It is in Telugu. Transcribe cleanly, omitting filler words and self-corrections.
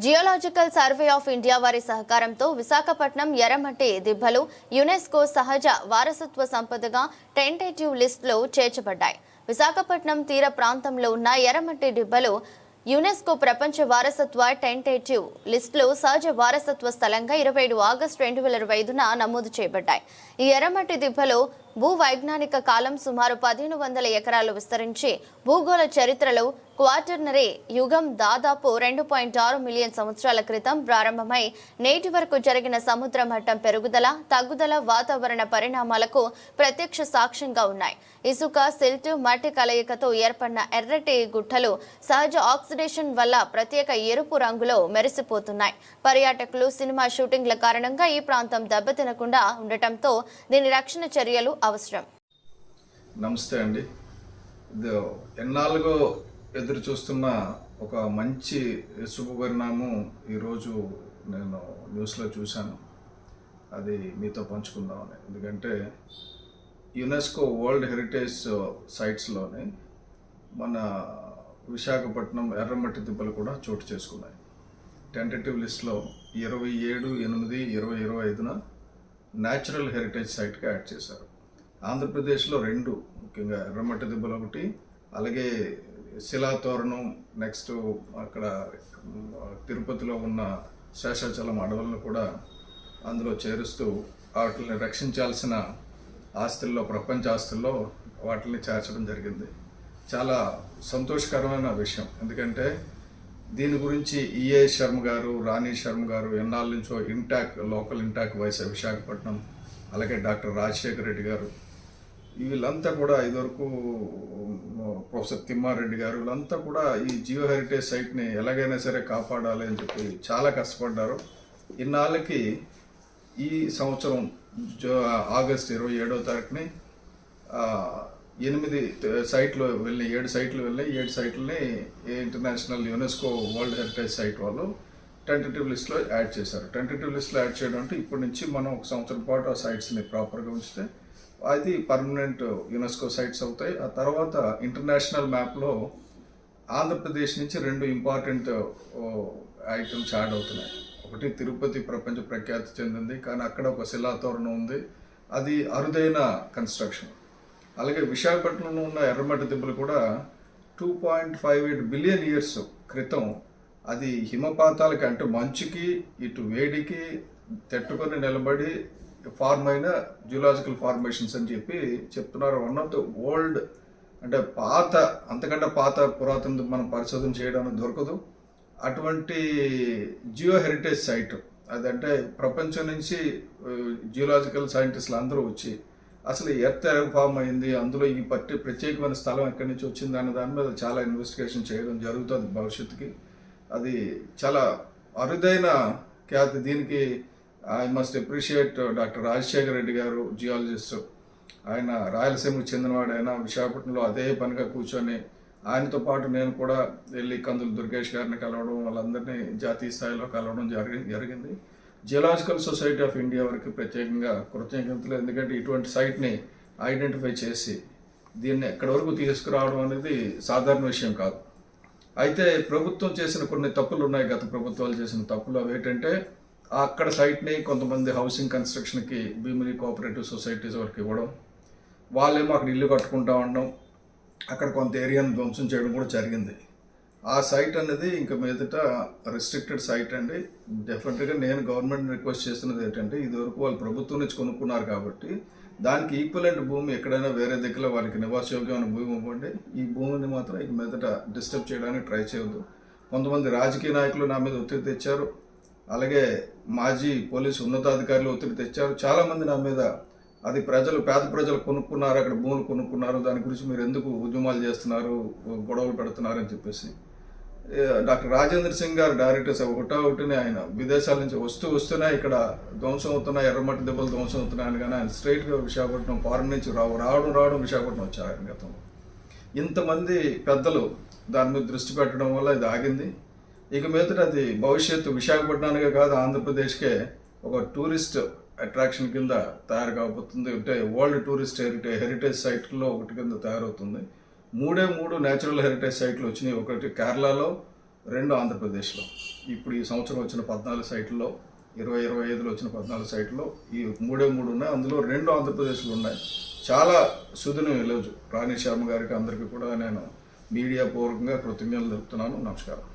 జియోలాజికల్ సర్వే ఆఫ్ ఇండియా వారి సహకారంతో విశాఖపట్నం ఎర్రమట్టి దిబ్బలు యునెస్కో సహజ వారసత్వ సంపదగా టెంటేటివ్ లిస్టులో చేర్చబడ్డాయి. విశాఖపట్నం తీర ప్రాంతంలో ఉన్న ఎర్రమట్టి దిబ్బలు యునెస్కో ప్రపంచ వారసత్వ టెంటేటివ్ లిస్టులో సహజ వారసత్వ స్థలంగా 27 ఆగస్టు 2025న నమోదు చేయబడ్డాయి. ఈ ఎర్రమట్టి దిబ్బలో భూ వైజ్ఞానిక కాలం సుమారు 1500 ఎకరాలు విస్తరించి భూగోళ చరిత్రలో క్వాటర్నరీ యుగం దాదాపు 2.6 మిలియన్ సంవత్సరాల క్రితం ప్రారంభమై నేటి వరకు జరిగిన సముద్ర మట్టం పెరుగుదల, తగ్గుదల, వాతావరణ పరిణామాలకు ప్రత్యక్ష సాక్ష్యంగా ఉన్నాయి. ఇసుక, సిల్ట్, మట్టి కలయికతో ఏర్పడిన ఎర్రటి గుట్టలు సహజ ఆక్సిడేషన్ వల్ల ప్రత్యేక ఎరుపు రంగులో మెరిసిపోతున్నాయి. పర్యాటకులు, సినిమా షూటింగ్ల కారణంగా ఈ ప్రాంతం దెబ్బతినకుండా ఉండటంతో దీని రక్షణ చర్యలు అవసరం. నమస్తే అండి. ఎన్నాళ్ళుగో ఎదురు చూస్తున్న ఒక మంచి శుభపరిణామం ఈరోజు నేను న్యూస్లో చూశాను. అది మీతో పంచుకుందామని. ఎందుకంటే యునెస్కో వరల్డ్ హెరిటేజ్ సైట్స్లోనే మన విశాఖపట్నం ఎర్రమట్టి దిబ్బలు కూడా చోటు చేసుకున్నాయి. టెంటేటివ్ లిస్ట్లో 27/8/2025న న్యాచురల్ హెరిటేజ్ సైట్గా యాడ్ చేశారు. ఆంధ్రప్రదేశ్లో 2, ముఖ్యంగా ఎర్రమట్టి దిబ్బలు ఒకటి, అలాగే శిలాతోరణం, నెక్స్ట్ అక్కడ తిరుపతిలో ఉన్న శేషాచలం అడవులను కూడా అందులో చేరుస్తూ వాటిని రక్షించాల్సిన ఆస్తుల్లో, ప్రపంచ ఆస్తుల్లో వాటిని చేర్చడం జరిగింది. చాలా సంతోషకరమైన విషయం. ఎందుకంటే దీని గురించి ఈఏ శర్మ గారు, రాణి శర్మ గారు ఎన్నాళ్ళ నుంచో లోకల్ ఇంటాక్ వైస్ విశాఖపట్నం, అలాగే డాక్టర్ రాజశేఖర రెడ్డి గారు, వీళ్ళంతా కూడా ఇదివరకు ప్రొఫెసర్ తిమ్మారెడ్డి గారు, వీళ్ళంతా కూడా ఈ జియో హెరిటేజ్ సైట్ని ఎలాగైనా సరే కాపాడాలి అని చెప్పి చాలా కష్టపడ్డారు. ఇన్నాళ్ళకి ఈ సంవత్సరం ఆగస్టు 27వ తారీఖుని 8 సైట్లు వెళ్ళి 7 సైట్లు వెళ్ళి 7 సైట్లని international UNESCO world heritage site వాళ్ళు టెంటేటివ్ లిస్ట్లో యాడ్ చేశారు. టెంటేటివ్ లిస్ట్లో యాడ్ చేయడం అంటే ఇప్పటి నుంచి మనం 1 సంవత్సరం పాటు ఆ సైట్స్ని ప్రాపర్గా ఉంచితే అది పర్మనెంట్ యునెస్కో సైట్స్ అవుతాయి. ఆ తర్వాత ఇంటర్నేషనల్ మ్యాప్లో ఆంధ్రప్రదేశ్ నుంచి 2 ఇంపార్టెంట్ ఐటమ్స్ యాడ్ అవుతున్నాయి. ఒకటి తిరుపతి ప్రపంచ ప్రఖ్యాతి చెందింది, కానీ అక్కడ ఒక శిలాతోరణం ఉంది, అది అరుదైన కన్స్ట్రక్షన్. అలాగే విశాఖపట్నంలో ఉన్న ఎర్రమట్టి దిబ్బలు కూడా 2.58 బిలియన్ ఇయర్స్ క్రితం అది హిమపాతాలకి, అంటే మంచుకి, ఇటు వేడికి తట్టుకొని నిలబడి ఫార్మ్ అయిన జియోలాజికల్ ఫార్మేషన్స్ అని చెప్పి చెప్తున్నారు. వన్ ఆఫ్ ద ఓల్డ్, అంటే అంతకంటే పాత పురాతన మనం పరిశోధన చేయడానికి దొరకదు. అటువంటి జియో హెరిటేజ్ సైట్ అదంటే ప్రపంచం నుంచి జియోలాజికల్ సైంటిస్టులు అందరూ వచ్చి అసలు ఎర్త్ ఎలా ఫామ్ అయింది, అందులో ఈ ప్రత్యేకమైన స్థలం ఎక్కడి నుంచి వచ్చింది అనే దాని మీద చాలా ఇన్వెస్టిగేషన్ చేయడం జరుగుతుంది భవిష్యత్తుకి. అది చాలా అరుదైన ఖ్యాతి. దీనికి I must appreciate doctor Rajasekhara Reddy గారు, జియాలజిస్ట్. ఆయన రాయలసీమకు చెందినవాడు. ఆయన విశాఖపట్నంలో అదే పనిగా కూర్చొని ఆయనతో పాటు నేను కూడా వెళ్ళి కందులు దుర్గేష్ గారిని కలవడం, వాళ్ళందరినీ జాతీయ స్థాయిలో కలవడం జరిగింది. జియోలాజికల్ సొసైటీ ఆఫ్ ఇండియా వారికి ప్రత్యేకంగా కృతజ్ఞతలు. ఎందుకంటే ఇటువంటి సైట్ని ఐడెంటిఫై చేసి దీన్ని ఎక్కడి వరకు తీసుకురావడం అనేది సాధారణ విషయం కాదు. అయితే ప్రభుత్వం చేసిన కొన్ని తప్పులు ఉన్నాయి, గత ప్రభుత్వాలు చేసిన తప్పులు. అవి ఏంటంటే అక్కడ సైట్ని కొంతమంది హౌసింగ్ కన్స్ట్రక్షన్కి భీమిలి కోఆపరేటివ్ సొసైటీస్ వరకు ఇవ్వడం, వాళ్ళేమో అక్కడ ఇల్లు కట్టుకుంటా ఉండడం, అక్కడ కొంత ఏరియాను ధ్వంసం చేయడం కూడా జరిగింది. ఆ సైట్ అనేది ఇంకా మీదట రిస్ట్రిక్టెడ్ సైట్ అండి. డెఫినెట్గా నేను గవర్నమెంట్ రిక్వెస్ట్ చేస్తున్నది ఏంటంటే, ఇదివరకు వాళ్ళు ప్రభుత్వం నుంచి కొనుక్కున్నారు కాబట్టి దానికి ఈక్వలెంట్ భూమి ఎక్కడైనా వేరే దగ్గర వాళ్ళకి నివాసయోగ్యమైన భూమి ఇవ్వండి. ఈ భూమిని మాత్రం ఇక మీదట డిస్టర్బ్ చేయడానికి ట్రై చేయవద్దు. కొంతమంది రాజకీయ నాయకులు నా మీద ఒత్తిడి తెచ్చారు, అలాగే మాజీ పోలీసు ఉన్నతాధికారులు ఒత్తిడి తెచ్చారు. చాలామంది నా మీద అది పేద ప్రజలు కొనుక్కున్నారు, అక్కడ భూములు కొనుక్కున్నారు, దాని గురించి మీరు ఎందుకు ఉద్యమాలు చేస్తున్నారు, గొడవలు పెడుతున్నారు అని చెప్పేసి. డాక్టర్ రాజేంద్ర సింగ్ గారు డైరెక్టర్స్ ఒకటిని ఆయన విదేశాల నుంచి వస్తూనే ఇక్కడ ధ్వంసం అవుతున్నాయి, ఎర్రమట్టి దెబ్బలు ధ్వంసం అవుతున్నాయని, కానీ ఆయన స్ట్రైట్గా విశాఖపట్నం ఫారెన్ నుంచి రావడం విశాఖపట్నం వచ్చారు ఆయన గతంలో. ఇంతమంది పెద్దలు దాని మీద దృష్టి పెట్టడం వల్ల ఇది ఆగింది. ఇక మీదట అది భవిష్యత్తు విశాఖపట్నానికే కాదు, ఆంధ్రప్రదేశ్కే ఒక టూరిస్ట్ అట్రాక్షన్ కింద తయారు కాబోతుంది. అంటే వరల్డ్ టూరిస్ట్ హెరిటేజ్ సైట్లో ఒకటి కింద తయారవుతుంది. 3 న్యాచురల్ హెరిటేజ్ సైట్లు వచ్చినాయి. ఒకటి కేరళలో, 2 ఆంధ్రప్రదేశ్లో. ఇప్పుడు ఈ సంవత్సరం వచ్చిన 14 సైట్లలో 2025లో వచ్చిన 14 సైట్లో ఈ 3 ఉన్నాయి. అందులో 2 ఆంధ్రప్రదేశ్లో ఉన్నాయి. చాలా సుదినం ఈరోజు రాణి శర్మ గారికి అందరికీ కూడా నేను మీడియా పూర్వకంగా కృతజ్ఞతలు తెలుపుతున్నాను. నమస్కారం.